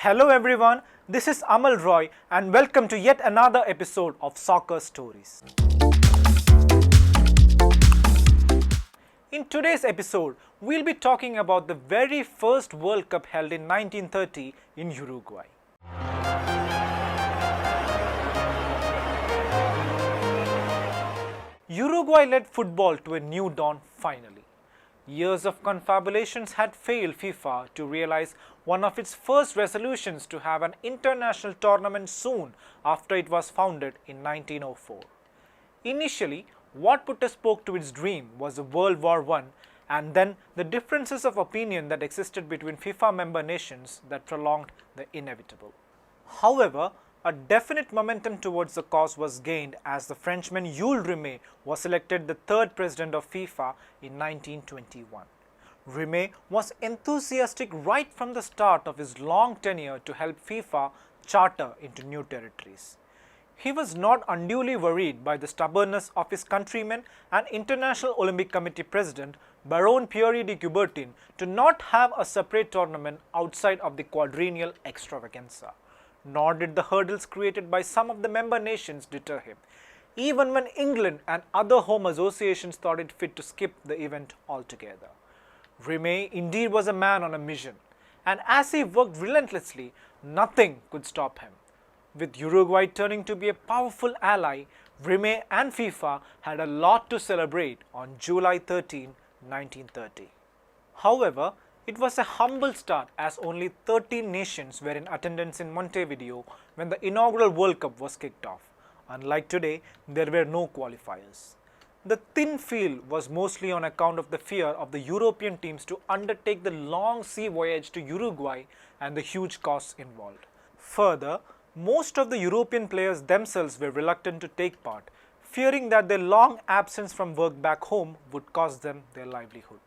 Hello everyone, this is Amal Roy and welcome to yet another episode of Soccer Stories. In today's episode, we'll be talking about the very first World Cup held in 1930 in Uruguay. Uruguay led football to a new dawn finally. Years of confabulations had failed FIFA to realize one of its first resolutions to have an international tournament soon after it was founded in 1904. Initially, what put a spoke to its dream was the World War I and then the differences of opinion that existed between FIFA member nations that prolonged the inevitable. However, a definite momentum towards the cause was gained as the Frenchman Jules Rimet was elected the third president of FIFA in 1921. Rimet was enthusiastic right from the start of his long tenure to help FIFA charter into new territories. He was not unduly worried by the stubbornness of his countrymen and International Olympic Committee president Baron Pierre de Coubertin to not have a separate tournament outside of the quadrennial extravaganza. Nor did the hurdles created by some of the member nations deter him, even when England and other home associations thought it fit to skip the event altogether. Rimet indeed was a man on a mission, and as he worked relentlessly, nothing could stop him. With Uruguay turning to be a powerful ally, Rimet and FIFA had a lot to celebrate on July 13, 1930. However, it was a humble start as only 13 nations were in attendance in Montevideo when the inaugural World Cup was kicked off. Unlike today, there were no qualifiers. The thin field was mostly on account of the fear of the European teams to undertake the long sea voyage to Uruguay and the huge costs involved. Further, most of the European players themselves were reluctant to take part, fearing that their long absence from work back home would cost them their livelihood.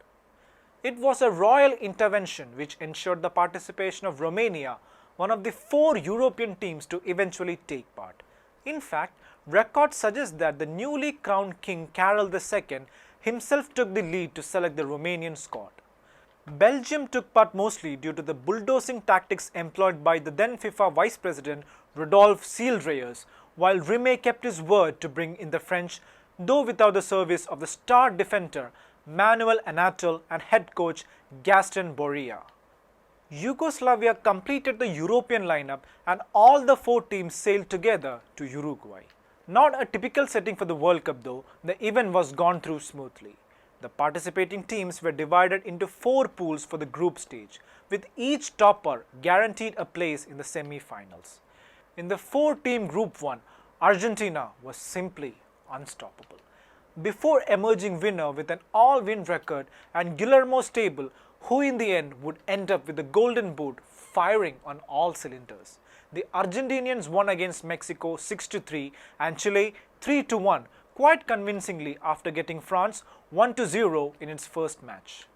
It was a royal intervention which ensured the participation of Romania, one of the 4 European teams to eventually take part. In fact, records suggest that the newly crowned King Carol II himself took the lead to select the Romanian squad. Belgium took part mostly due to the bulldozing tactics employed by the then FIFA Vice President Rodolphe Seelreyers, while Rimet kept his word to bring in the French, though without the service of the star defender Manuel Anatol and head coach Gaston Borria. Yugoslavia completed the European lineup and all the 4 teams sailed together to Uruguay. Not a typical setting for the World Cup though, the event was gone through smoothly. The participating teams were divided into 4 pools for the group stage, with each topper guaranteed a place in the semi-finals. In the 4-team Group 1, Argentina was simply unstoppable. Before emerging winner with an all-win record and Guillermo Stable, who in the end would end up with the golden boot firing on all cylinders. The Argentinians won against Mexico 6-3 and Chile 3-1 quite convincingly after getting France 1-0 in its first match.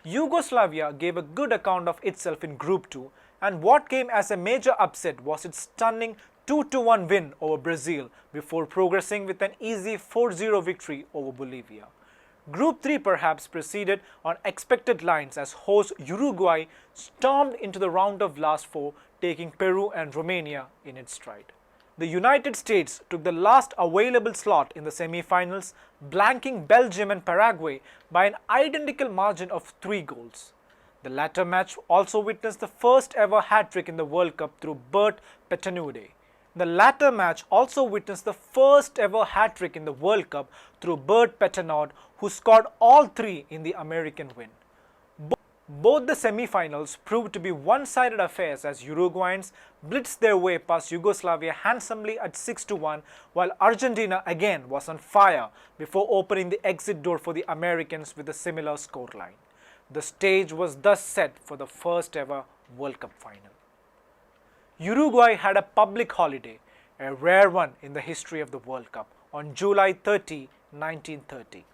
Yugoslavia gave a good account of itself in Group 2 and what came as a major upset was its stunning 2-1 win over Brazil before progressing with an easy 4-0 victory over Bolivia. Group 3 perhaps proceeded on expected lines as host Uruguay stormed into the round of last 4, taking Peru and Romania in its stride. The United States took the last available slot in the semi-finals, blanking Belgium and Paraguay by an identical margin of 3 goals. The latter match also witnessed the first ever hat-trick in the World Cup through Bert Petenude. The latter match also witnessed the first ever hat-trick in the World Cup through Bert Petenaud, who scored all 3 in the American win. Both the semi-finals proved to be one-sided affairs as Uruguayans blitzed their way past Yugoslavia handsomely at 6-1, while Argentina again was on fire before opening the exit door for the Americans with a similar scoreline. The stage was thus set for the first ever World Cup final. Uruguay had a public holiday, a rare one in the history of the World Cup, on July 30, 1930.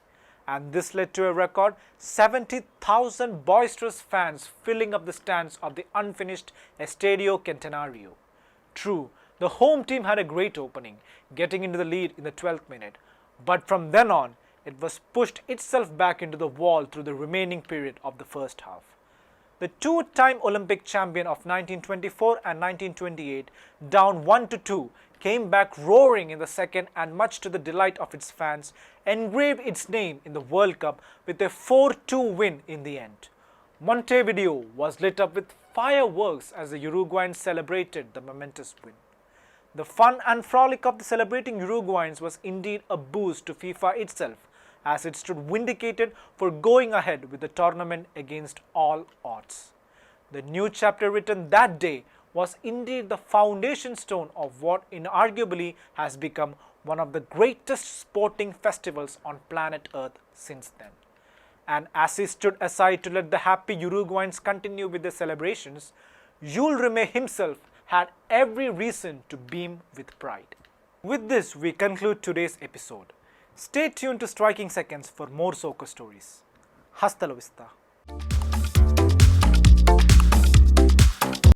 And this led to a record 70,000 boisterous fans filling up the stands of the unfinished Estadio Centenario. True, the home team had a great opening, getting into the lead in the 12th minute, but from then on, it was pushed itself back into the wall through the remaining period of the first half. the two-time Olympic champion of 1924 and 1928, down 1-2, came back roaring in the second and, much to the delight of its fans, engraved its name in the World Cup with a 4-2 win in the end. Montevideo was lit up with fireworks as the Uruguayans celebrated the momentous win. The fun and frolic of the celebrating Uruguayans was indeed a boost to FIFA itself, as it stood vindicated for going ahead with the tournament against all odds. The new chapter written that day was indeed the foundation stone of what inarguably has become one of the greatest sporting festivals on planet Earth since then. And as he stood aside to let the happy Uruguayans continue with their celebrations, Jules Rimet himself had every reason to beam with pride. With this, we conclude today's episode. Stay tuned to Striking Seconds for more soccer stories. Hasta la vista.